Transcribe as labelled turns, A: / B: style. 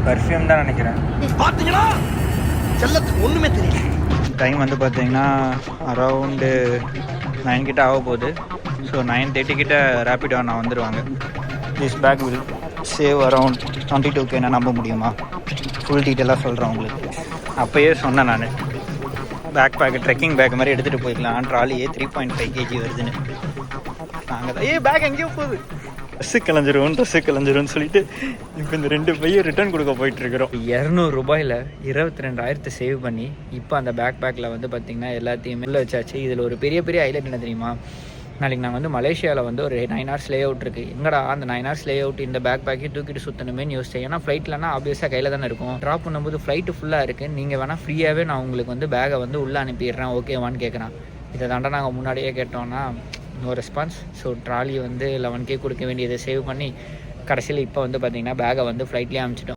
A: Perfume தான் நினைக்கிறேன்.
B: பார்த்தீங்களா, செல்லத்துக்கு ஒன்றுமே தெரியல.
A: டைம் வந்து பார்த்தீங்கன்னா அரவுண்டு 9 கிட்ட ஆக போகுது. ஸோ 9:30 கிட்ட ரேப்பிடோ நான் வந்துடுவாங்க. This bag will save around 22K. நான் நம்ப முடியுமா? ஃபுல் டீட்டெயிலாக சொல்கிறேன் உங்களுக்கு. அப்போயே சொன்னேன் நான், பேக் ட்ரெக்கிங் பேக் மாதிரி எடுத்துகிட்டு போய்க்கலாம். ட்ராலியே 3.5 kg வருதுன்னு. நாங்கள் தான் பேக் எங்கேயோ போகுது, ட்ரெஸ்ஸு கிளஞ்சிரும்னு சொல்லிட்டு இப்போ இந்த 2 பையை ரிட்டர்ன் கொடுக்க போயிட்டுருக்குறோம். 200 ரூபாயில் 22,000 சேவ் பண்ணி இப்போ அந்த பேக்கில் வந்து பார்த்திங்கன்னா எல்லாத்தையுமே உள்ள வச்சாச்சு. இதில் ஒரு பெரிய ஹைலைட் என்ன தெரியுமா? நாளைக்கு நாங்கள் வந்து மலேசியாவில் வந்து ஒரு 9 hours லே அவுட் இருக்குது. எங்கடா அந்த 9 hours லே அவுட் இந்த பேக்கையும் தூக்கிட்டு சுற்றணுமேனு யோசிச்சேன். ஏன்னா ஃப்ளைட்லனா ஆப்வியஸாக கையில் தானே இருக்கும். ட்ராப் பண்ணும்போது ஃப்ளைட்டு ஃபுல்லாக இருக்குது. நீங்கள் வேணால் ஃப்ரீயாகவே நான் உங்களுக்கு வந்து பேக்கை வந்து உள்ளே அனுப்பிடுறேன், ஓகேவான்னு கேட்குறான். இதை தாண்டா நாங்கள் முன்னாடியே கேட்டோன்னா நோ ரெஸ்பான்ஸ். ஸோ ட்ராலி வந்து 11K கொடுக்க வேண்டியதை சேவ் பண்ணி கடைசியில் இப்போ வந்து பார்த்திங்கன்னா பேக்கை வந்து ஃப்ளைட்லேயே அனுப்பிச்சிட்டோம்.